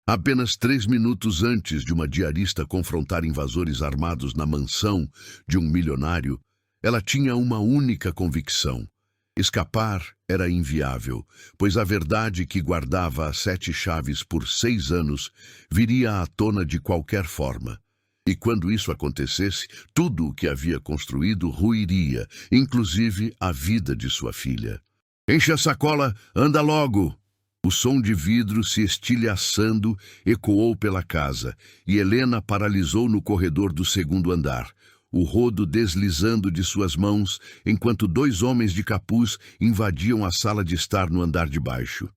Apenas 3 minutos antes de uma diarista confrontar invasores armados na mansão de um milionário, ela tinha uma única convicção: escapar era inviável, pois a verdade que guardava as 7 chaves por 6 anos viria à tona de qualquer forma. E quando isso acontecesse, tudo o que havia construído ruiria, inclusive a vida de sua filha. "Enche a sacola, anda logo!" O som de vidro se estilhaçando ecoou pela casa, e Helena paralisou no corredor do segundo andar, o rodo deslizando de suas mãos, enquanto 2 homens de capuz invadiam a sala de estar no andar de baixo.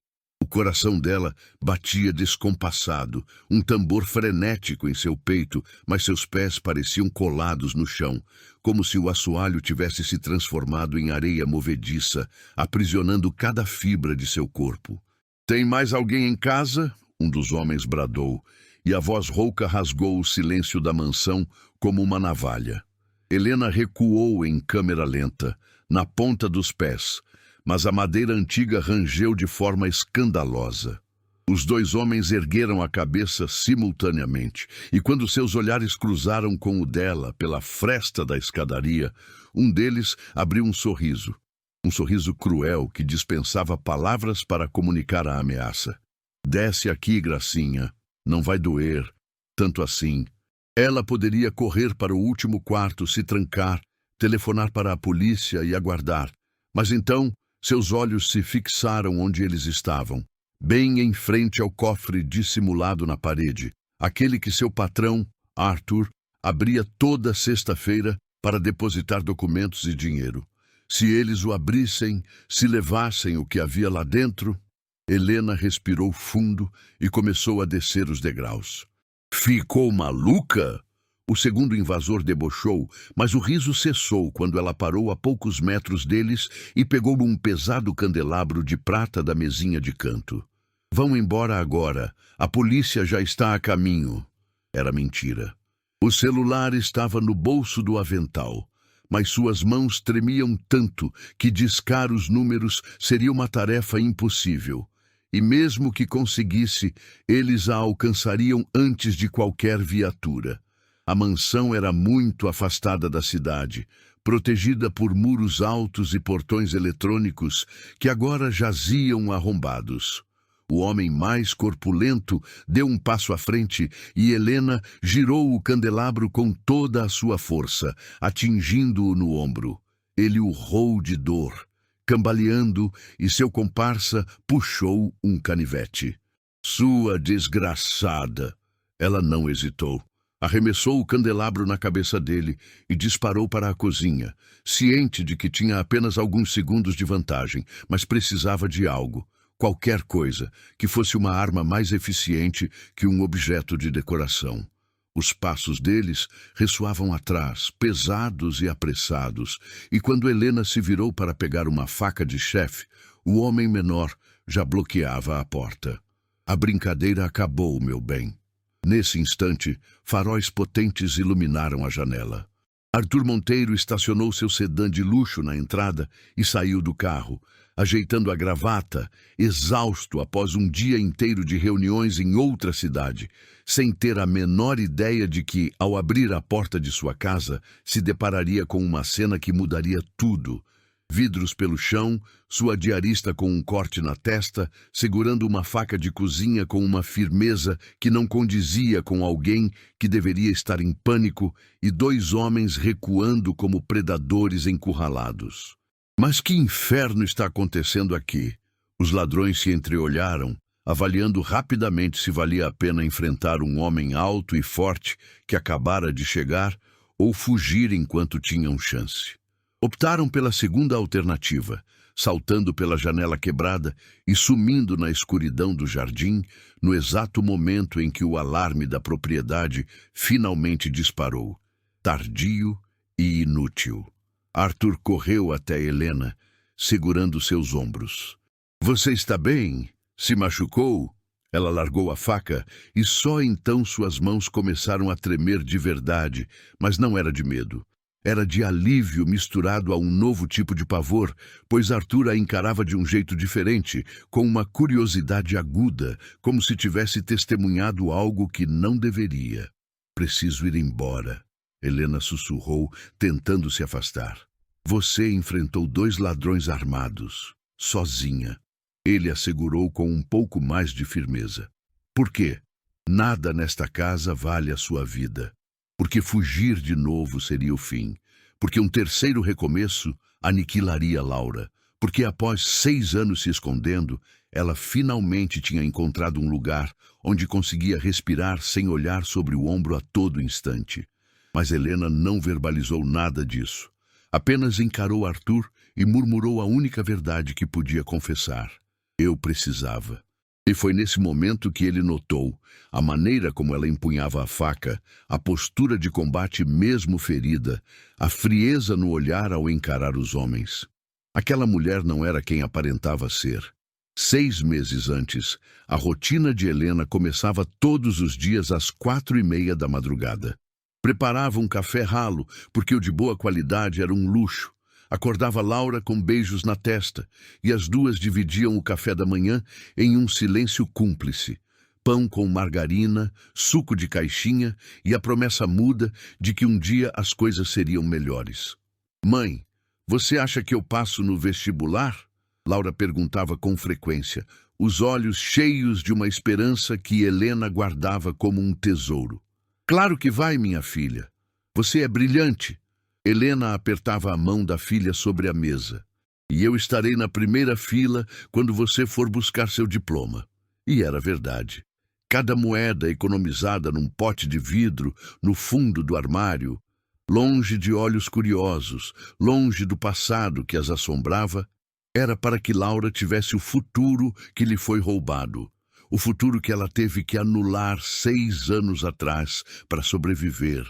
O coração dela batia descompassado, um tambor frenético em seu peito, mas seus pés pareciam colados no chão, como se o assoalho tivesse se transformado em areia movediça, aprisionando cada fibra de seu corpo. "Tem mais alguém em casa?" um dos homens bradou, e a voz rouca rasgou o silêncio da mansão como uma navalha. Helena recuou em câmera lenta, na ponta dos pés, mas a madeira antiga rangeu de forma escandalosa. Os 2 homens ergueram a cabeça simultaneamente, e quando seus olhares cruzaram com o dela pela fresta da escadaria, um deles abriu um sorriso cruel que dispensava palavras para comunicar a ameaça. "Desce aqui, gracinha, não vai doer, tanto assim." Ela poderia correr para o último quarto, se trancar, telefonar para a polícia e aguardar, mas então seus olhos se fixaram onde eles estavam, bem em frente ao cofre dissimulado na parede, aquele que seu patrão, Arthur, abria toda sexta-feira para depositar documentos e dinheiro. Se eles o abrissem, se levassem o que havia lá dentro... Helena respirou fundo e começou a descer os degraus. "Ficou maluca?" O segundo invasor debochou, mas o riso cessou quando ela parou a poucos metros deles e pegou um pesado candelabro de prata da mesinha de canto. "Vão embora agora. A polícia já está a caminho." Era mentira. O celular estava no bolso do avental, mas suas mãos tremiam tanto que discar os números seria uma tarefa impossível. E mesmo que conseguisse, eles a alcançariam antes de qualquer viatura. A mansão era muito afastada da cidade, protegida por muros altos e portões eletrônicos que agora jaziam arrombados. O homem mais corpulento deu um passo à frente e Helena girou o candelabro com toda a sua força, atingindo-o no ombro. Ele urrou de dor, cambaleando, e seu comparsa puxou um canivete. "Sua desgraçada!" Ela não hesitou. Arremessou o candelabro na cabeça dele e disparou para a cozinha, ciente de que tinha apenas alguns segundos de vantagem, mas precisava de algo. Qualquer coisa que fosse uma arma mais eficiente que um objeto de decoração. Os passos deles ressoavam atrás, pesados e apressados, e quando Helena se virou para pegar uma faca de chefe, o homem menor já bloqueava a porta. "A brincadeira acabou, meu bem." Nesse instante, faróis potentes iluminaram a janela. Arthur Monteiro estacionou seu sedã de luxo na entrada e saiu do carro, ajeitando a gravata, exausto após um dia inteiro de reuniões em outra cidade, sem ter a menor ideia de que, ao abrir a porta de sua casa, se depararia com uma cena que mudaria tudo. Vidros pelo chão, sua diarista com um corte na testa, segurando uma faca de cozinha com uma firmeza que não condizia com alguém que deveria estar em pânico, e 2 homens recuando como predadores encurralados. "Mas que inferno está acontecendo aqui?" Os ladrões se entreolharam, avaliando rapidamente se valia a pena enfrentar um homem alto e forte que acabara de chegar ou fugir enquanto tinham chance. Optaram pela segunda alternativa, saltando pela janela quebrada e sumindo na escuridão do jardim no exato momento em que o alarme da propriedade finalmente disparou, tardio e inútil. Arthur correu até Helena, segurando seus ombros. "Você está bem? Se machucou?" Ela largou a faca e só então suas mãos começaram a tremer de verdade, mas não era de medo. era de alívio misturado a um novo tipo de pavor, pois Arthur a encarava de um jeito diferente, com uma curiosidade aguda, como se tivesse testemunhado algo que não deveria. Preciso ir embora, Helena sussurrou, tentando se afastar. Você enfrentou 2 ladrões armados, sozinha. Ele assegurou com um pouco mais de firmeza. Por quê? Nada nesta casa vale a sua vida. Porque fugir de novo seria o fim. Porque um terceiro recomeço aniquilaria Laura. Porque após 6 anos se escondendo, ela finalmente tinha encontrado um lugar onde conseguia respirar sem olhar sobre o ombro a todo instante. Mas Helena não verbalizou nada disso. Apenas encarou Arthur e murmurou a única verdade que podia confessar. Eu precisava. E foi nesse momento que ele notou a maneira como ela empunhava a faca, a postura de combate mesmo ferida, a frieza no olhar ao encarar os homens. Aquela mulher não era quem aparentava ser. 6 meses antes, a rotina de Helena começava todos os dias às 4:30 da madrugada. Preparava um café ralo, porque o de boa qualidade era um luxo. Acordava Laura com beijos na testa, e as duas dividiam o café da manhã em um silêncio cúmplice. Pão com margarina, suco de caixinha e a promessa muda de que um dia as coisas seriam melhores. Mãe, você acha que eu passo no vestibular? Laura perguntava com frequência, os olhos cheios de uma esperança que Helena guardava como um tesouro. Claro que vai, minha filha. Você é brilhante. Helena apertava a mão da filha sobre a mesa. E eu estarei na primeira fila quando você for buscar seu diploma. E era verdade. Cada moeda economizada num pote de vidro no fundo do armário, longe de olhos curiosos, longe do passado que as assombrava, era para que Laura tivesse o futuro que lhe foi roubado. O futuro que ela teve que anular 6 anos atrás para sobreviver.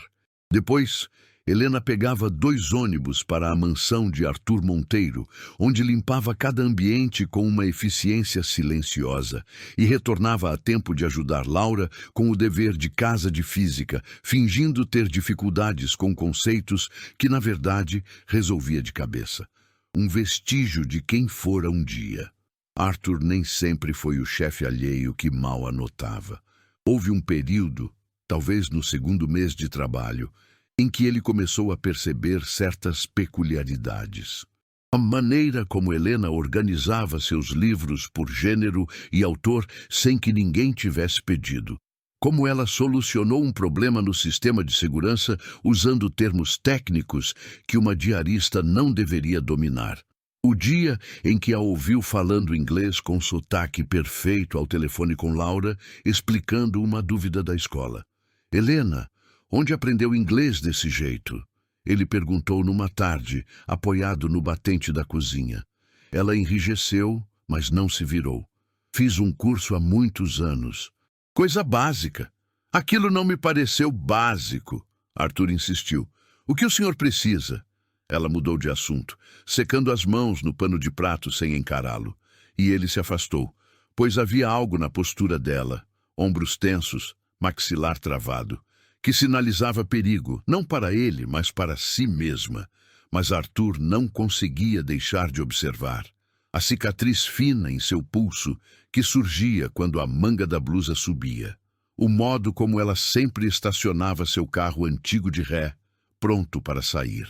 Depois, Helena pegava 2 ônibus para a mansão de Arthur Monteiro, onde limpava cada ambiente com uma eficiência silenciosa, e retornava a tempo de ajudar Laura com o dever de casa de física, fingindo ter dificuldades com conceitos que, na verdade, resolvia de cabeça. Um vestígio de quem fora um dia. Arthur nem sempre foi o chefe alheio que mal anotava. Houve um período, talvez no 2º mês de trabalho, em que ele começou a perceber certas peculiaridades. A maneira como Helena organizava seus livros por gênero e autor sem que ninguém tivesse pedido. Como ela solucionou um problema no sistema de segurança usando termos técnicos que uma diarista não deveria dominar. O dia em que a ouviu falando inglês com sotaque perfeito ao telefone com Laura, explicando uma dúvida da escola. Helena, onde aprendeu inglês desse jeito? Ele perguntou numa tarde, apoiado no batente da cozinha. Ela enrijeceu, mas não se virou. Fiz um curso há muitos anos. Coisa básica. Aquilo não me pareceu básico. Arthur insistiu. O que o senhor precisa? Ela mudou de assunto, secando as mãos no pano de prato sem encará-lo. E ele se afastou, pois havia algo na postura dela, ombros tensos, maxilar travado, que sinalizava perigo, não para ele, mas para si mesma. Mas Arthur não conseguia deixar de observar. A cicatriz fina em seu pulso, que surgia quando a manga da blusa subia. O modo como ela sempre estacionava seu carro antigo de ré, pronto para sair.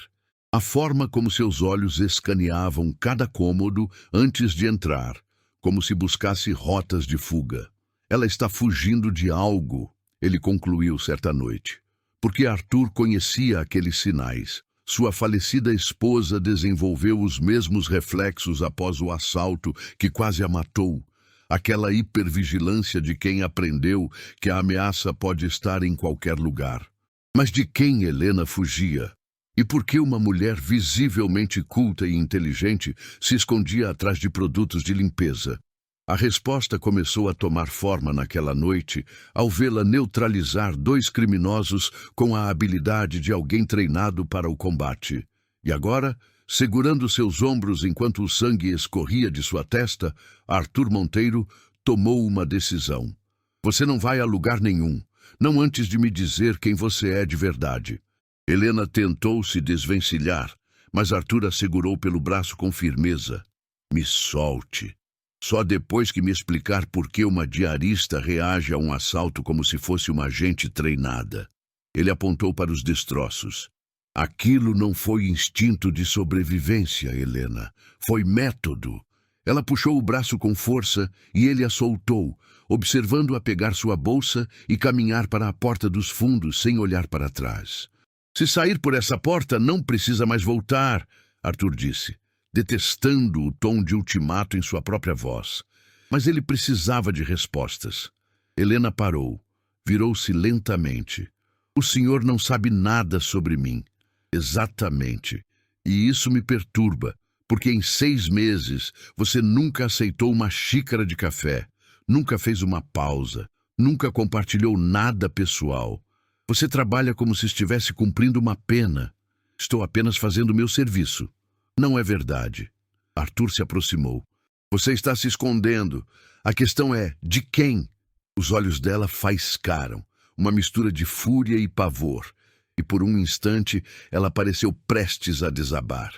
A forma como seus olhos escaneavam cada cômodo antes de entrar, como se buscasse rotas de fuga. Ela está fugindo de algo, ele concluiu certa noite. Porque Arthur conhecia aqueles sinais. Sua falecida esposa desenvolveu os mesmos reflexos após o assalto que quase a matou. Aquela hipervigilância de quem aprendeu que a ameaça pode estar em qualquer lugar. Mas de quem Helena fugia? E por que uma mulher visivelmente culta e inteligente se escondia atrás de produtos de limpeza? A resposta começou a tomar forma naquela noite ao vê-la neutralizar 2 criminosos com a habilidade de alguém treinado para o combate. E agora, segurando seus ombros enquanto o sangue escorria de sua testa, Arthur Monteiro tomou uma decisão. Você não vai a lugar nenhum, não antes de me dizer quem você é de verdade. Helena tentou se desvencilhar, mas Arthur a segurou pelo braço com firmeza. Me solte. Só depois que me explicar por que uma diarista reage a um assalto como se fosse uma agente treinada. Ele apontou para os destroços. Aquilo não foi instinto de sobrevivência, Helena. Foi método. Ela puxou o braço com força e ele a soltou, observando-a pegar sua bolsa e caminhar para a porta dos fundos sem olhar para trás. Se sair por essa porta, não precisa mais voltar, Arthur disse, detestando o tom de ultimato em sua própria voz. Mas ele precisava de respostas. Helena parou, virou-se lentamente. O senhor não sabe nada sobre mim. Exatamente. E isso me perturba, porque em 6 meses você nunca aceitou uma xícara de café, nunca fez uma pausa, nunca compartilhou nada pessoal. Você trabalha como se estivesse cumprindo uma pena. Estou apenas fazendo meu serviço. Não é verdade. Arthur se aproximou. Você está se escondendo. A questão é, de quem? Os olhos dela faiscaram, uma mistura de fúria e pavor. E por um instante ela pareceu prestes a desabar.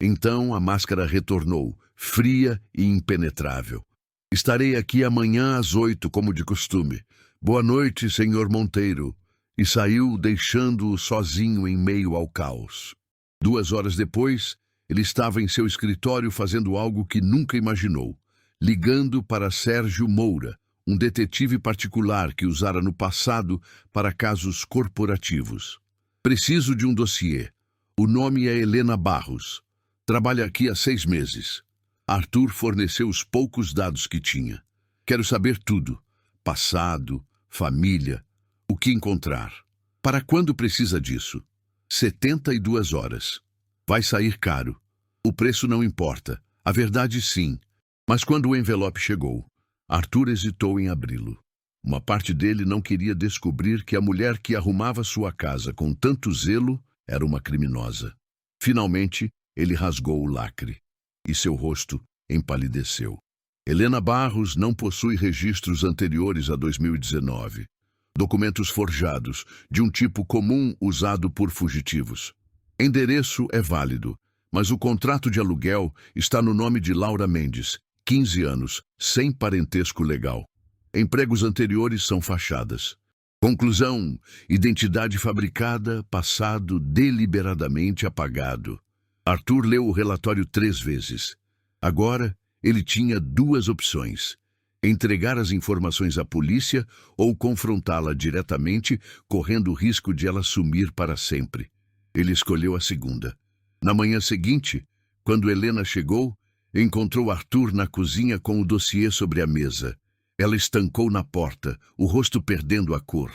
Então a máscara retornou, fria e impenetrável. Estarei aqui amanhã às 8, como de costume. Boa noite, senhor Monteiro. E saiu, deixando-o sozinho em meio ao caos. 2 horas depois, ele estava em seu escritório fazendo algo que nunca imaginou, ligando para Sérgio Moura, um detetive particular que usara no passado para casos corporativos. Preciso de um dossiê. O nome é Helena Barros. Trabalha aqui há 6 meses. Arthur forneceu os poucos dados que tinha. Quero saber tudo. Passado, família, o que encontrar. Para quando precisa disso? 72 horas. Vai sair caro. O preço não importa. A verdade sim. Mas quando o envelope chegou, Arthur hesitou em abri-lo. Uma parte dele não queria descobrir que a mulher que arrumava sua casa com tanto zelo era uma criminosa. Finalmente, ele rasgou o lacre, e seu rosto empalideceu. Helena Barros não possui registros anteriores a 2019. Documentos forjados, de um tipo comum usado por fugitivos. Endereço é válido, mas o contrato de aluguel está no nome de Laura Mendes, 15 anos, sem parentesco legal. Empregos anteriores são fachadas. Conclusão: identidade fabricada, passado deliberadamente apagado. Arthur leu o relatório 3 vezes. Agora, ele tinha 2 opções: entregar as informações à polícia ou confrontá-la diretamente, correndo o risco de ela sumir para sempre. Ele escolheu a segunda. Na manhã seguinte, quando Helena chegou, encontrou Arthur na cozinha com o dossiê sobre a mesa. Ela estancou na porta, o rosto perdendo a cor.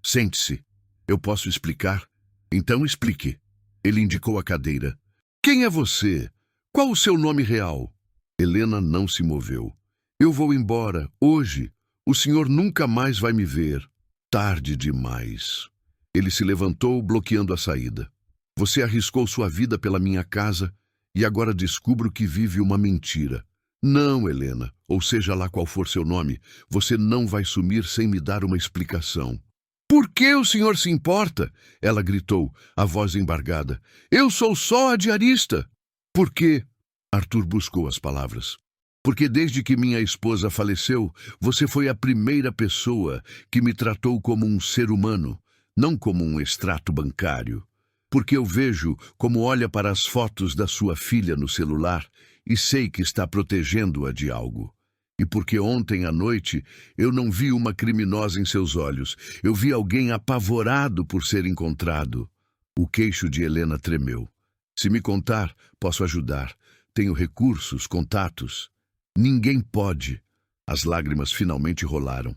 Sente-se. Eu posso explicar? Então explique. Ele indicou a cadeira. Quem é você? Qual o seu nome real? Helena não se moveu. Eu vou embora, hoje. O senhor nunca mais vai me ver. Tarde demais. Ele se levantou, bloqueando a saída. Você arriscou sua vida pela minha casa e agora descubro que vive uma mentira. Não, Helena, ou seja lá qual for seu nome, você não vai sumir sem me dar uma explicação. Por que o senhor se importa? Ela gritou, a voz embargada. Eu sou só a diarista. Por quê? Arthur buscou as palavras. Porque desde que minha esposa faleceu, você foi a primeira pessoa que me tratou como um ser humano, não como um extrato bancário. Porque eu vejo como olha para as fotos da sua filha no celular e sei que está protegendo-a de algo. E porque ontem à noite eu não vi uma criminosa em seus olhos, eu vi alguém apavorado por ser encontrado. O queixo de Helena tremeu. Se me contar, posso ajudar. Tenho recursos, contatos. Ninguém pode. As lágrimas finalmente rolaram.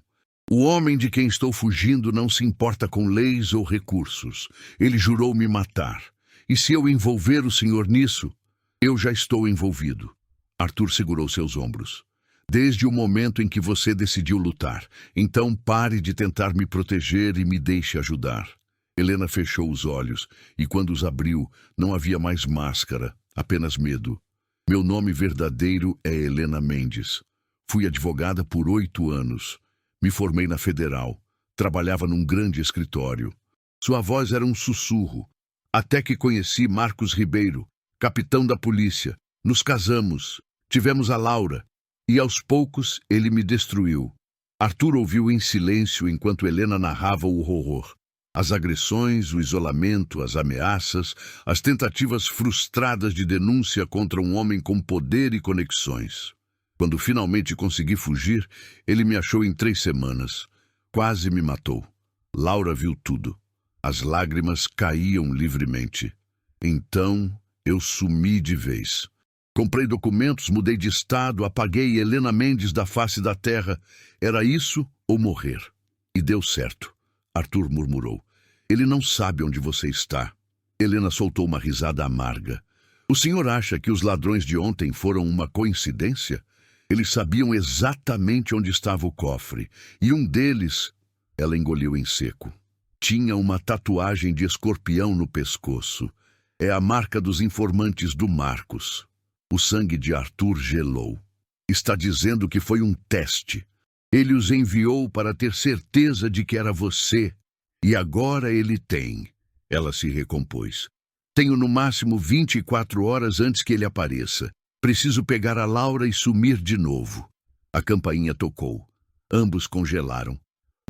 O homem de quem estou fugindo não se importa com leis ou recursos. Ele jurou me matar. E se eu envolver o senhor nisso, eu já estou envolvido. Arthur segurou seus ombros. Desde o momento em que você decidiu lutar. Então pare de tentar me proteger e me deixe ajudar. Helena fechou os olhos e quando os abriu, não havia mais máscara, apenas medo. Meu nome verdadeiro é Helena Mendes. Fui advogada por 8 anos. Me formei na Federal. Trabalhava num grande escritório. Sua voz era um sussurro. Até que conheci Marcos Ribeiro, capitão da polícia. Nos casamos, tivemos a Laura, e aos poucos ele me destruiu. Arthur ouviu em silêncio enquanto Helena narrava o horror. As agressões, o isolamento, as ameaças, as tentativas frustradas de denúncia contra um homem com poder e conexões. Quando finalmente consegui fugir, ele me achou em 3 semanas. Quase me matou. Laura viu tudo. As lágrimas caíam livremente. Então, eu sumi de vez. Comprei documentos, mudei de estado, apaguei Helena Mendes da face da terra. Era isso ou morrer. E deu certo. Arthur murmurou. Ele não sabe onde você está. Helena soltou uma risada amarga. O senhor acha que os ladrões de ontem foram uma coincidência? Eles sabiam exatamente onde estava o cofre. E um deles... Ela engoliu em seco. Tinha uma tatuagem de escorpião no pescoço. É a marca dos informantes do Marcos. O sangue de Arthur gelou. Está dizendo que foi um teste. Ele os enviou para ter certeza de que era você. E agora ele tem. Ela se recompôs. Tenho no máximo 24 horas antes que ele apareça. Preciso pegar a Laura e sumir de novo. A campainha tocou. Ambos congelaram.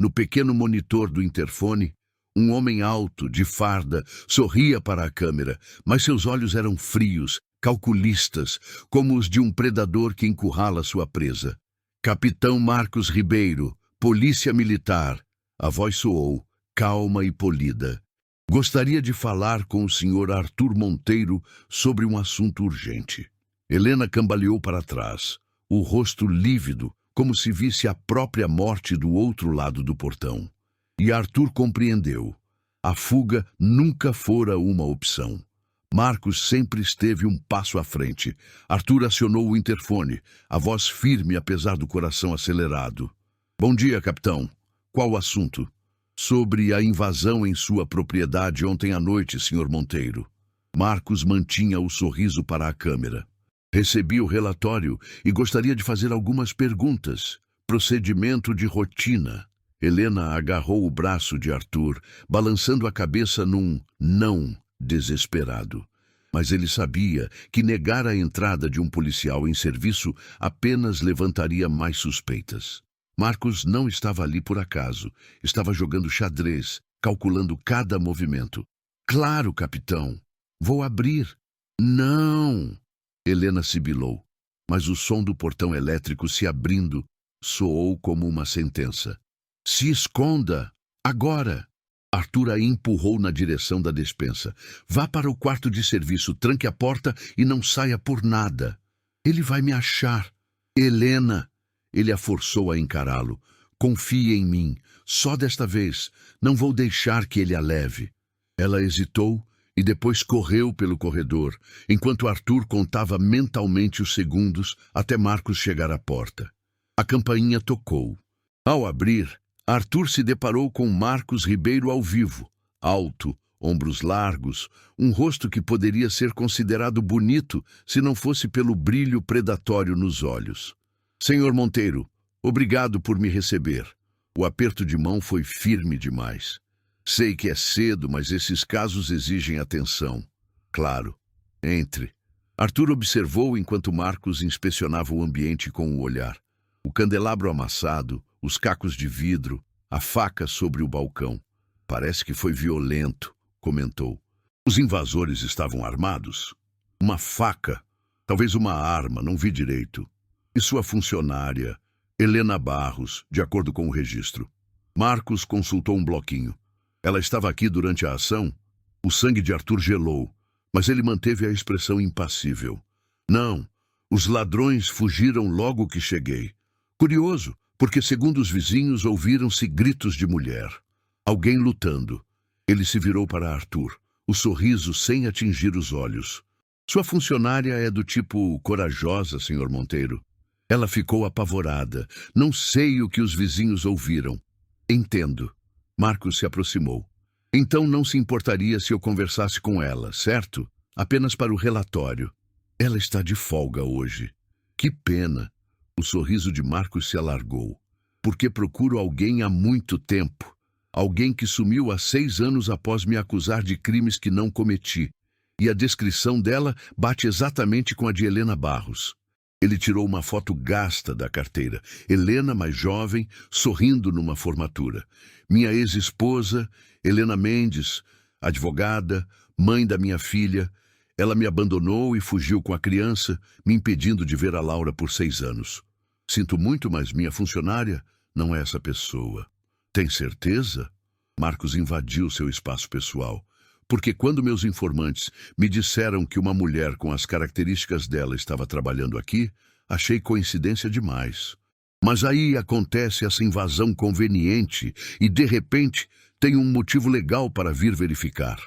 No pequeno monitor do interfone, um homem alto, de farda, sorria para a câmera, mas seus olhos eram frios, calculistas, como os de um predador que encurrala sua presa. Capitão Marcos Ribeiro, Polícia Militar. A voz soou, calma e polida. Gostaria de falar com o senhor Arthur Monteiro sobre um assunto urgente. Helena cambaleou para trás, o rosto lívido, como se visse a própria morte do outro lado do portão. E Arthur compreendeu. A fuga nunca fora uma opção. Marcos sempre esteve um passo à frente. Arthur acionou o interfone, a voz firme apesar do coração acelerado. Bom dia, capitão. Qual o assunto? Sobre a invasão em sua propriedade ontem à noite, senhor Monteiro. Marcos mantinha o sorriso para a câmera. Recebi o relatório e gostaria de fazer algumas perguntas. Procedimento de rotina. Helena agarrou o braço de Arthur, balançando a cabeça num não desesperado. Mas ele sabia que negar a entrada de um policial em serviço apenas levantaria mais suspeitas. Marcos não estava ali por acaso. Estava jogando xadrez, calculando cada movimento. Claro, capitão. Vou abrir. Não! Helena sibilou, mas o som do portão elétrico se abrindo soou como uma sentença. Se esconda! Agora! Arthur a empurrou na direção da despensa. Vá para o quarto de serviço, tranque a porta e não saia por nada. Ele vai me achar. Helena! Ele a forçou a encará-lo. Confie em mim. Só desta vez. Não vou deixar que ele a leve. Ela hesitou e depois correu pelo corredor, enquanto Arthur contava mentalmente os segundos até Marcos chegar à porta. A campainha tocou. Ao abrir, Arthur se deparou com Marcos Ribeiro ao vivo, alto, ombros largos, um rosto que poderia ser considerado bonito se não fosse pelo brilho predatório nos olhos. Senhor Monteiro, obrigado por me receber. O aperto de mão foi firme demais. Sei que é cedo, mas esses casos exigem atenção. Claro. Entre. Arthur observou enquanto Marcos inspecionava o ambiente com o olhar. O candelabro amassado, os cacos de vidro, a faca sobre o balcão. Parece que foi violento, comentou. Os invasores estavam armados? Uma faca, talvez uma arma, não vi direito. E sua funcionária, Helena Barros, de acordo com o registro. Marcos consultou um bloquinho. Ela estava aqui durante a ação? O sangue de Arthur gelou, mas ele manteve a expressão impassível. Não, os ladrões fugiram logo que cheguei. Curioso, porque segundo os vizinhos ouviram-se gritos de mulher. Alguém lutando. Ele se virou para Arthur, o sorriso sem atingir os olhos. Sua funcionária é do tipo corajosa, senhor Monteiro. Ela ficou apavorada. Não sei o que os vizinhos ouviram. Entendo. Marcos se aproximou. Então não se importaria se eu conversasse com ela, certo? Apenas para o relatório. Ela está de folga hoje. Que pena. O sorriso de Marcos se alargou. Porque procuro alguém há muito tempo. Alguém que sumiu há 6 anos após me acusar de crimes que não cometi. E a descrição dela bate exatamente com a de Helena Barros. Ele tirou uma foto gasta da carteira. Helena, mais jovem, sorrindo numa formatura. Minha ex-esposa, Helena Mendes, advogada, mãe da minha filha. Ela me abandonou e fugiu com a criança, me impedindo de ver a Laura por 6 anos. Sinto muito, mas minha funcionária não é essa pessoa. Tem certeza? Marcos invadiu seu espaço pessoal. Porque quando meus informantes me disseram que uma mulher com as características dela estava trabalhando aqui, achei coincidência demais. Mas aí acontece essa invasão conveniente e, de repente, tem um motivo legal para vir verificar.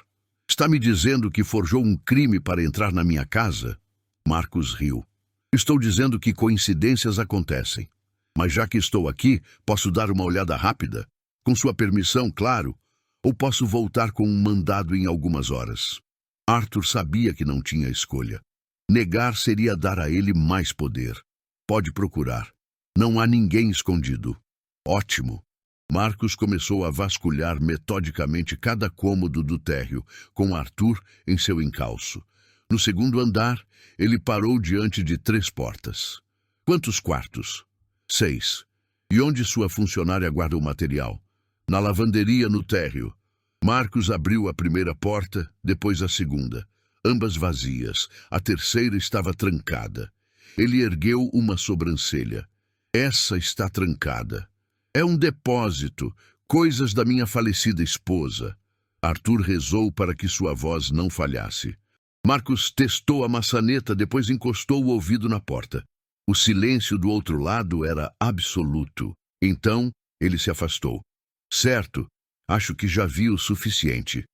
Está me dizendo que forjou um crime para entrar na minha casa? Marcos riu. Estou dizendo que coincidências acontecem. Mas já que estou aqui, posso dar uma olhada rápida? Com sua permissão, claro. Ou posso voltar com um mandado em algumas horas? Arthur sabia que não tinha escolha. Negar seria dar a ele mais poder. Pode procurar. Não há ninguém escondido. Ótimo. Marcos começou a vasculhar metodicamente cada cômodo do térreo, com Arthur em seu encalço. No segundo andar, ele parou diante de 3 portas. Quantos quartos? 6. E onde sua funcionária guarda o material? Na lavanderia no térreo. Marcos abriu a primeira porta, depois a segunda. Ambas vazias. A terceira estava trancada. Ele ergueu uma sobrancelha. Essa está trancada. É um depósito, coisas da minha falecida esposa. Arthur rezou para que sua voz não falhasse. Marcos testou a maçaneta, depois encostou o ouvido na porta. O silêncio do outro lado era absoluto. Então, ele se afastou. Certo, acho que já vi o suficiente.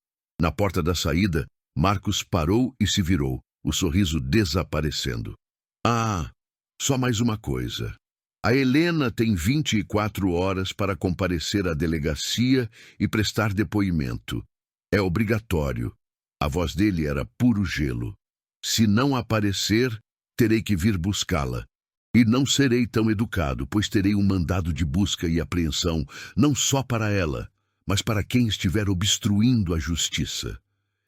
Na porta da saída, Marcos parou e se virou, o sorriso desaparecendo. Ah, só mais uma coisa. A Helena tem 24 horas para comparecer à delegacia e prestar depoimento. É obrigatório. A voz dele era puro gelo. Se não aparecer, terei que vir buscá-la. E não serei tão educado, pois terei um mandado de busca e apreensão, não só para ela, mas para quem estiver obstruindo a justiça.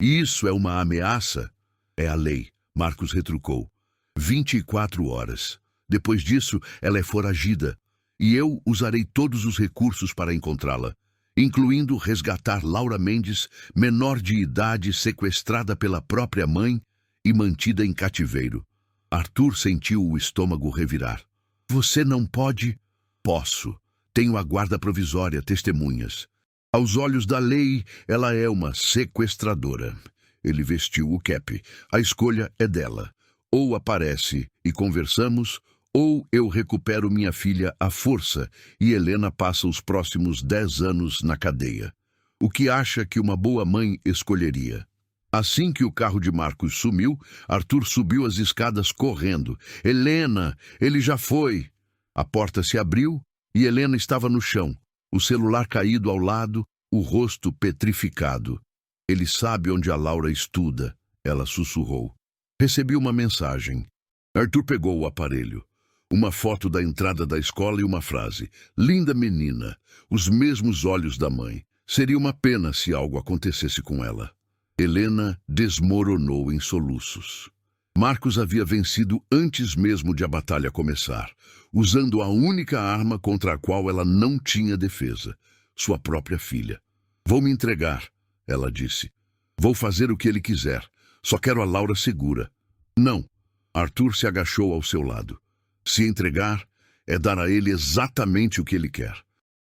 E isso é uma ameaça? É a lei, Marcos retrucou. 24 horas. Depois disso, ela é foragida, e eu usarei todos os recursos para encontrá-la, incluindo resgatar Laura Mendes, menor de idade, sequestrada pela própria mãe e mantida em cativeiro. Arthur sentiu o estômago revirar. Você não pode? Posso. Tenho a guarda provisória, testemunhas. Aos olhos da lei, ela é uma sequestradora. Ele vestiu o cap. A escolha é dela. Ou aparece e conversamos, ou eu recupero minha filha à força e Helena passa os próximos 10 anos na cadeia. O que acha que uma boa mãe escolheria? Assim que o carro de Marcos sumiu, Arthur subiu as escadas correndo. Helena, ele já foi. A porta se abriu e Helena estava no chão, o celular caído ao lado, o rosto petrificado. Ele sabe onde a Laura estuda, ela sussurrou. Recebi uma mensagem. Arthur pegou o aparelho. Uma foto da entrada da escola e uma frase. Linda menina, os mesmos olhos da mãe. Seria uma pena se algo acontecesse com ela. Helena desmoronou em soluços. Marcos havia vencido antes mesmo de a batalha começar, usando a única arma contra a qual ela não tinha defesa, sua própria filha. Vou me entregar, ela disse. Vou fazer o que ele quiser. Só quero a Laura segura. Não. Arthur se agachou ao seu lado. Se entregar é dar a ele exatamente o que ele quer.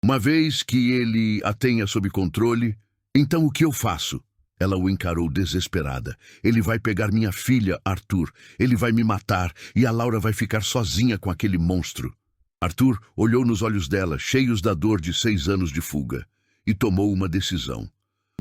Uma vez que ele a tenha sob controle, então o que eu faço? Ela o encarou desesperada. Ele vai pegar minha filha, Arthur. Ele vai me matar e a Laura vai ficar sozinha com aquele monstro. Arthur olhou nos olhos dela, cheios da dor de 6 anos de fuga, e tomou uma decisão.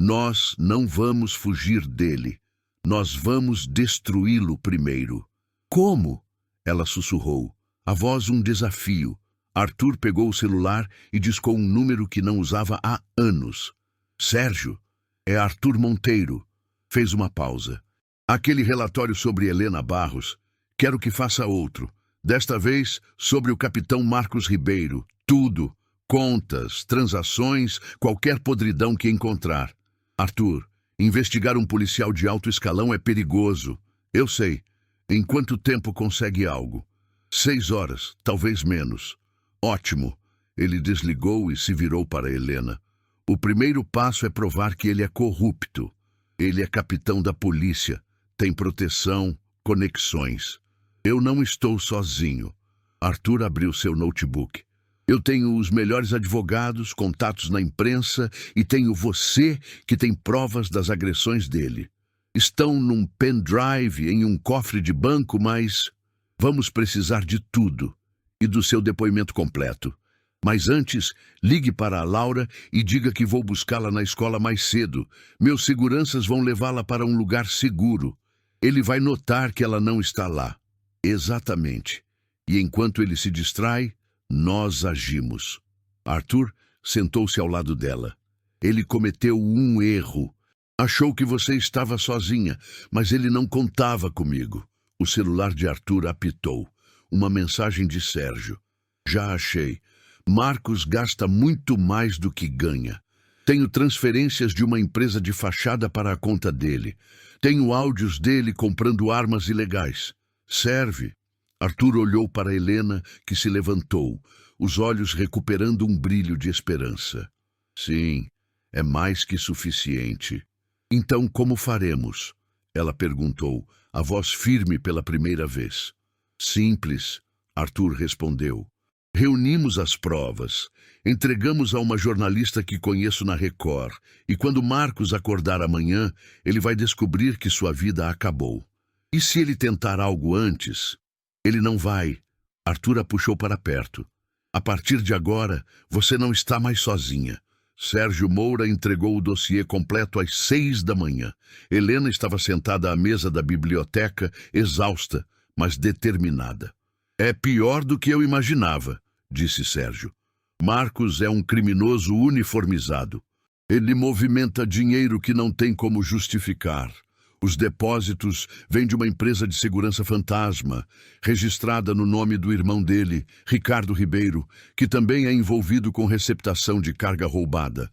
Nós não vamos fugir dele. Nós vamos destruí-lo primeiro. Como? Ela sussurrou. A voz um desafio. Arthur pegou o celular e discou um número que não usava há anos. Sérgio. É Arthur Monteiro. Fez uma pausa. Aquele relatório sobre Helena Barros. Quero que faça outro. Desta vez, sobre o capitão Marcos Ribeiro. Tudo. contas, transações, qualquer podridão que encontrar. Arthur, investigar um policial de alto escalão é perigoso. Eu sei. Em quanto tempo consegue algo? 6 horas, talvez menos. Ótimo. Ele desligou e se virou para Helena. O primeiro passo é provar que ele é corrupto. Ele é capitão da polícia. Tem proteção, conexões. Eu não estou sozinho. Arthur abriu seu notebook. Eu tenho os melhores advogados, contatos na imprensa e tenho você que tem provas das agressões dele. Estão num pendrive em um cofre de banco, mas vamos precisar de tudo e do seu depoimento completo. Mas antes, ligue para a Laura e diga que vou buscá-la na escola mais cedo. Meus seguranças vão levá-la para um lugar seguro. Ele vai notar que ela não está lá. Exatamente. E enquanto ele se distrai, nós agimos. Arthur sentou-se ao lado dela. Ele cometeu um erro. Achou que você estava sozinha, mas ele não contava comigo. O celular de Arthur apitou. Uma mensagem de Sérgio. Já achei. Marcos gasta muito mais do que ganha. Tenho transferências de uma empresa de fachada para a conta dele. Tenho áudios dele comprando armas ilegais. Serve. Arthur olhou para Helena, que se levantou, os olhos recuperando um brilho de esperança. Sim, é mais que suficiente. Então, como faremos? Ela perguntou, a voz firme pela primeira vez. Simples, Arthur respondeu. Reunimos as provas, entregamos a uma jornalista que conheço na Record, e quando Marcos acordar amanhã, ele vai descobrir que sua vida acabou. E se ele tentar algo antes? Ele não vai. Arthur a puxou para perto. A partir de agora, você não está mais sozinha. Sérgio Moura entregou o dossiê completo às 6 da manhã. Helena estava sentada à mesa da biblioteca, exausta, mas determinada. É pior do que eu imaginava, disse Sérgio. Marcos é um criminoso uniformizado. Ele movimenta dinheiro que não tem como justificar. Os depósitos vêm de uma empresa de segurança fantasma, registrada no nome do irmão dele, Ricardo Ribeiro, que também é envolvido com receptação de carga roubada.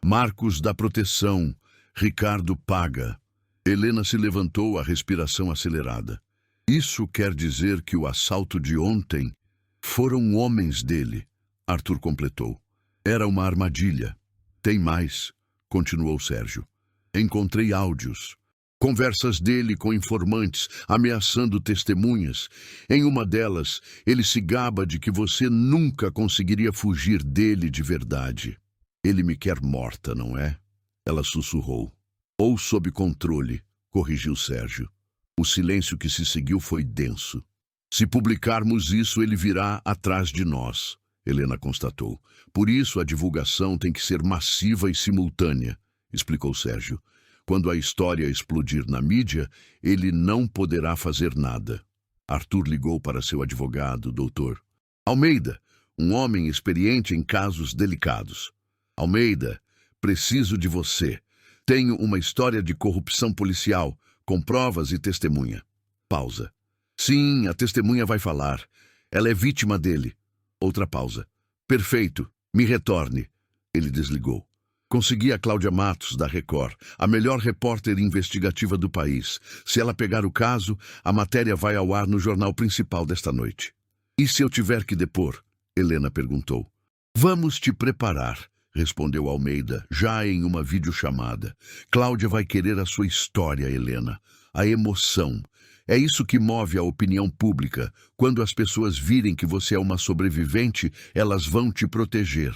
Marcos dá proteção, Ricardo paga. Helena se levantou, a respiração acelerada. Isso quer dizer que o assalto de ontem foram homens dele, Arthur completou. Era uma armadilha. Tem mais, continuou Sérgio. Encontrei áudios. Conversas dele com informantes, ameaçando testemunhas. Em uma delas, ele se gaba de que você nunca conseguiria fugir dele de verdade. Ele me quer morta, não é? Ela sussurrou. Ou sob controle, corrigiu Sérgio. O silêncio que se seguiu foi denso. Se publicarmos isso, ele virá atrás de nós, Helena constatou. Por isso a divulgação tem que ser massiva e simultânea, explicou Sérgio. Quando a história explodir na mídia, ele não poderá fazer nada. Arthur ligou para seu advogado, doutor. Almeida, um homem experiente em casos delicados. Almeida, preciso de você. Tenho uma história de corrupção policial, com provas e testemunha. Pausa. Sim, a testemunha vai falar. Ela é vítima dele. Outra pausa. Perfeito, me retorne. Ele desligou. Consegui a Cláudia Matos, da Record, a melhor repórter investigativa do país. Se ela pegar o caso, a matéria vai ao ar no jornal principal desta noite. E se eu tiver que depor? Helena perguntou. Vamos te preparar, respondeu Almeida, já em uma videochamada. Cláudia vai querer a sua história, Helena. A emoção. É isso que move a opinião pública. Quando as pessoas virem que você é uma sobrevivente, elas vão te proteger.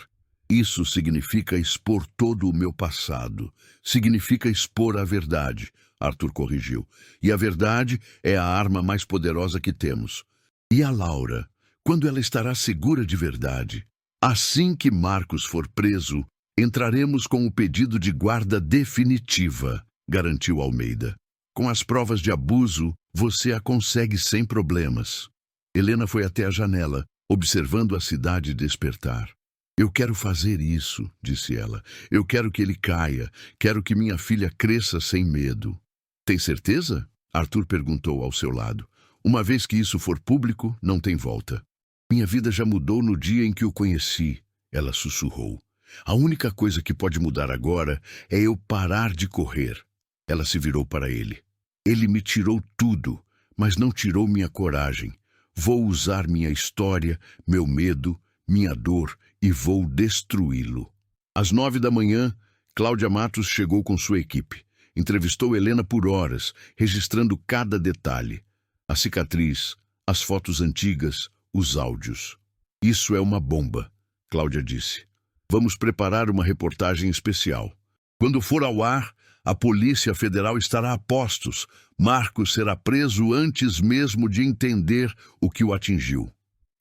Isso significa expor todo o meu passado. Significa expor a verdade, Arthur corrigiu. E a verdade é a arma mais poderosa que temos. E a Laura? Quando ela estará segura de verdade? Assim que Marcos for preso, entraremos com o pedido de guarda definitiva, garantiu Almeida. Com as provas de abuso, você a consegue sem problemas. Helena foi até a janela, observando a cidade despertar. Eu quero fazer isso, disse ela. Eu quero que ele caia. Quero que minha filha cresça sem medo. Tem certeza? Arthur perguntou ao seu lado. Uma vez que isso for público, não tem volta. Minha vida já mudou no dia em que o conheci. ela sussurrou. A única coisa que pode mudar agora é eu parar de correr. Ela se virou para ele. Ele me tirou tudo, mas não tirou minha coragem. Vou usar minha história, meu medo, minha dor e vou destruí-lo. Às 9 da manhã, Cláudia Matos chegou com sua equipe. Entrevistou Helena por horas, registrando cada detalhe. A cicatriz, as fotos antigas, os áudios. Isso é uma bomba, Cláudia disse. Vamos preparar uma reportagem especial. Quando for ao ar, a Polícia Federal estará a postos. Marcos será preso antes mesmo de entender o que o atingiu.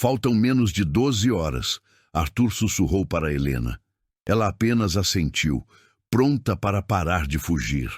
Faltam menos de 12 horas, Arthur sussurrou para Helena. Ela apenas assentiu, pronta para parar de fugir.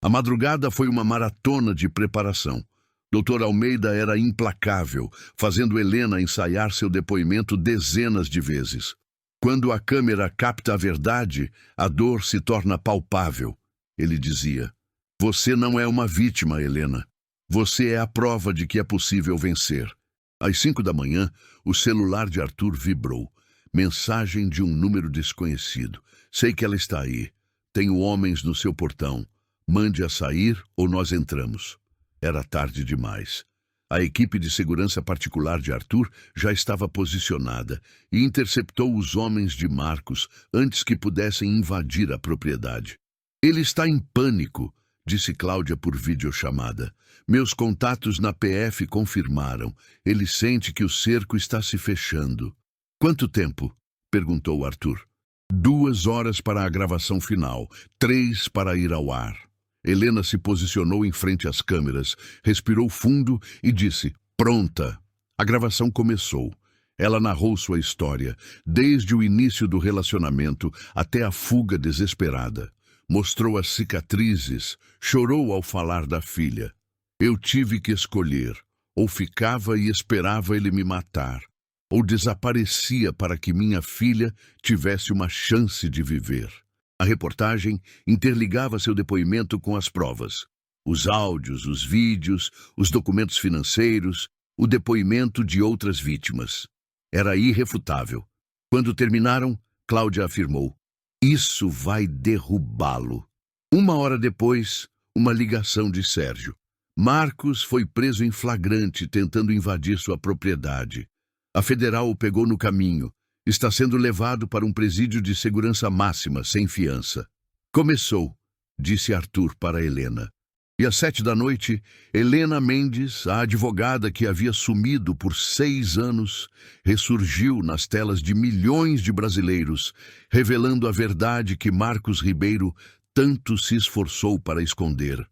A madrugada foi uma maratona de preparação. Dr. Almeida era implacável, fazendo Helena ensaiar seu depoimento dezenas de vezes. Quando a câmera capta a verdade, a dor se torna palpável. Ele dizia, você não é uma vítima, Helena. Você é a prova de que é possível vencer. Às 5 da manhã, o celular de Arthur vibrou. Mensagem de um número desconhecido. Sei que ela está aí. Tenho homens no seu portão. Mande-a sair ou nós entramos. Era tarde demais. A equipe de segurança particular de Arthur já estava posicionada e interceptou os homens de Marcos antes que pudessem invadir a propriedade. Ele está em pânico, disse Cláudia por videochamada. Meus contatos na PF confirmaram. Ele sente que o cerco está se fechando. Quanto tempo? Perguntou Arthur. 2 horas para a gravação final, 3 para ir ao ar. Helena se posicionou em frente às câmeras, respirou fundo e disse, pronta. A gravação começou. Ela narrou sua história, desde o início do relacionamento até a fuga desesperada. Mostrou as cicatrizes, chorou ao falar da filha. Eu tive que escolher, ou ficava e esperava ele me matar, ou desaparecia para que minha filha tivesse uma chance de viver. A reportagem interligava seu depoimento com as provas. Os áudios, os vídeos, os documentos financeiros, o depoimento de outras vítimas. Era irrefutável. Quando terminaram, Cláudia afirmou, isso vai derrubá-lo. 1 hora depois, uma ligação de Sérgio. Marcos foi preso em flagrante tentando invadir sua propriedade. A federal o pegou no caminho. Está sendo levado para um presídio de segurança máxima, sem fiança. Começou, disse Arthur para Helena. E às 7 da noite, Helena Mendes, a advogada que havia sumido por 6 anos, ressurgiu nas telas de milhões de brasileiros, revelando a verdade que Marcos Ribeiro tanto se esforçou para esconder.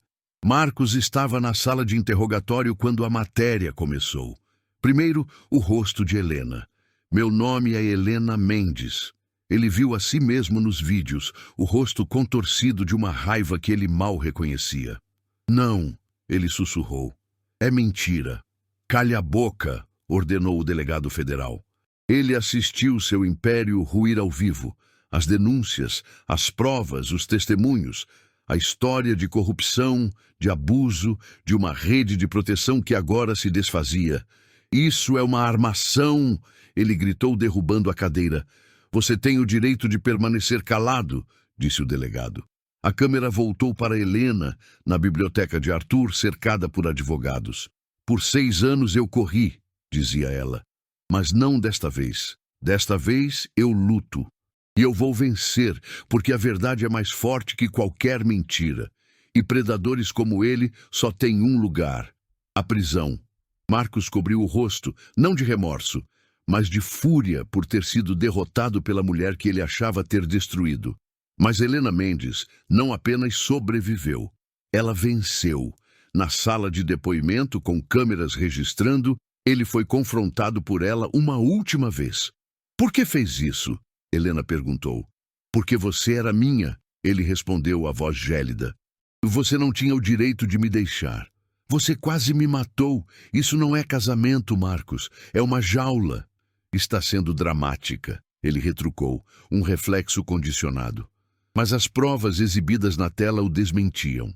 Marcos estava na sala de interrogatório quando a matéria começou. Primeiro, o rosto de Helena. Meu nome é Helena Mendes. Ele viu a si mesmo nos vídeos, o rosto contorcido de uma raiva que ele mal reconhecia. Não, ele sussurrou. É mentira. Calhe a boca, ordenou o delegado federal. Ele assistiu seu império ruir ao vivo. As denúncias, as provas, os testemunhos, a história de corrupção, de abuso, de uma rede de proteção que agora se desfazia. Isso é uma armação, ele gritou derrubando a cadeira. Você tem o direito de permanecer calado, disse o delegado. A câmera voltou para Helena, na biblioteca de Arthur, cercada por advogados. Por 6 anos eu corri, dizia ela. Mas não desta vez. Desta vez eu luto. E eu vou vencer, porque a verdade é mais forte que qualquer mentira. E predadores como ele só têm um lugar: a prisão. Marcos cobriu o rosto, não de remorso, mas de fúria por ter sido derrotado pela mulher que ele achava ter destruído. Mas Helena Mendes não apenas sobreviveu, ela venceu. Na sala de depoimento, com câmeras registrando, ele foi confrontado por ela uma última vez. Por que fez isso? Helena perguntou. Porque você era minha, ele respondeu a voz gélida. Você não tinha o direito de me deixar. Você quase me matou. Isso não é casamento, Marcos. É uma jaula. Está sendo dramática, ele retrucou, um reflexo condicionado. Mas as provas exibidas na tela o desmentiam.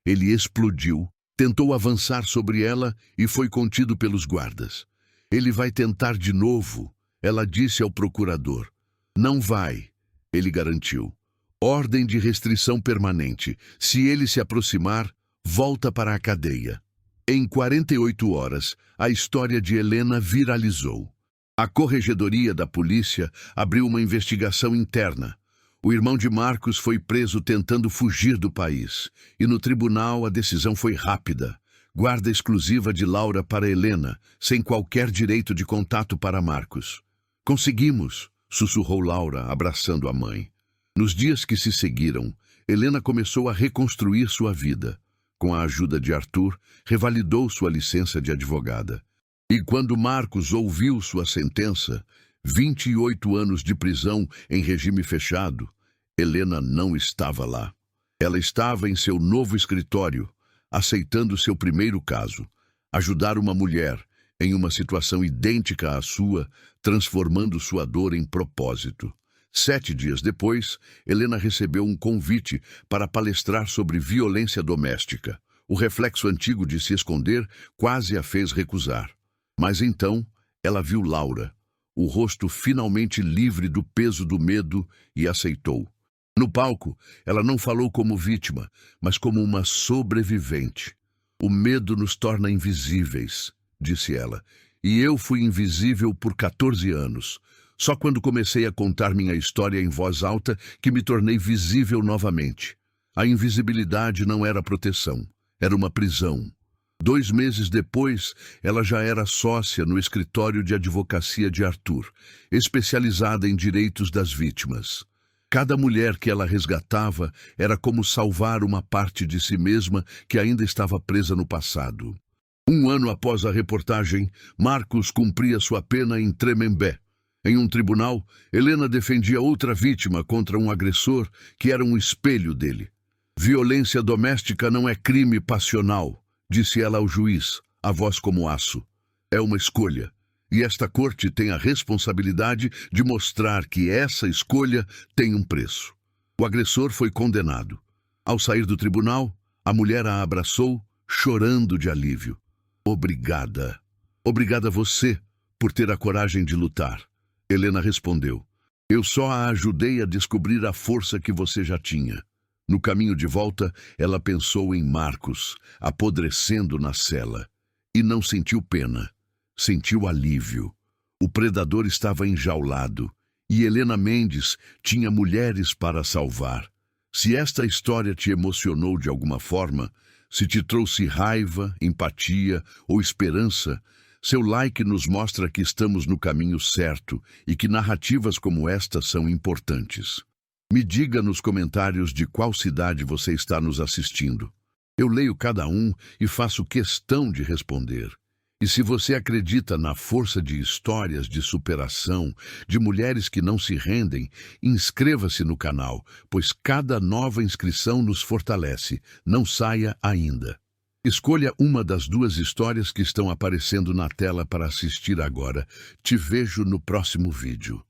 Ele explodiu, tentou avançar sobre ela e foi contido pelos guardas. Ele vai tentar de novo, ela disse ao procurador. Não vai, ele garantiu. Ordem de restrição permanente. Se ele se aproximar, volta para a cadeia. Em 48 horas, a história de Helena viralizou. A Corregedoria da Polícia abriu uma investigação interna. O irmão de Marcos foi preso tentando fugir do país. E no tribunal a decisão foi rápida. Guarda exclusiva de Laura para Helena, sem qualquer direito de contato para Marcos. Conseguimos, sussurrou Laura, abraçando a mãe. Nos dias que se seguiram, Helena começou a reconstruir sua vida. Com a ajuda de Arthur, revalidou sua licença de advogada. E quando Marcos ouviu sua sentença, 28 anos de prisão em regime fechado, Helena não estava lá. Ela estava em seu novo escritório, aceitando seu primeiro caso, ajudar uma mulher em uma situação idêntica à sua, transformando sua dor em propósito. 7 dias depois, Helena recebeu um convite para palestrar sobre violência doméstica. O reflexo antigo de se esconder quase a fez recusar. Mas então, ela viu Laura, o rosto finalmente livre do peso do medo, e aceitou. No palco, ela não falou como vítima, mas como uma sobrevivente. O medo nos torna invisíveis, disse ela, e eu fui invisível por 14 anos. Só quando comecei a contar minha história em voz alta que me tornei visível novamente. A invisibilidade não era proteção, era uma prisão. 2 meses depois, ela já era sócia no escritório de advocacia de Arthur, especializada em direitos das vítimas. Cada mulher que ela resgatava era como salvar uma parte de si mesma que ainda estava presa no passado. 1 ano após a reportagem, Marcos cumpria sua pena em Tremembé. Em um tribunal, Helena defendia outra vítima contra um agressor que era um espelho dele. Violência doméstica não é crime passional, disse ela ao juiz, a voz como aço. É uma escolha. E esta corte tem a responsabilidade de mostrar que essa escolha tem um preço. O agressor foi condenado. Ao sair do tribunal, a mulher a abraçou, chorando de alívio. Obrigada. Obrigada a você por ter a coragem de lutar. Helena respondeu. Eu só a ajudei a descobrir a força que você já tinha. No caminho de volta, ela pensou em Marcos, apodrecendo na cela. E não sentiu pena. Sentiu alívio. O predador estava enjaulado. E Helena Mendes tinha mulheres para salvar. Se esta história te emocionou de alguma forma, se te trouxe raiva, empatia ou esperança, seu like nos mostra que estamos no caminho certo e que narrativas como esta são importantes. Me diga nos comentários de qual cidade você está nos assistindo. Eu leio cada um e faço questão de responder. E se você acredita na força de histórias de superação, de mulheres que não se rendem, inscreva-se no canal, pois cada nova inscrição nos fortalece. Não saia ainda. Escolha uma das 2 histórias que estão aparecendo na tela para assistir agora. Te vejo no próximo vídeo.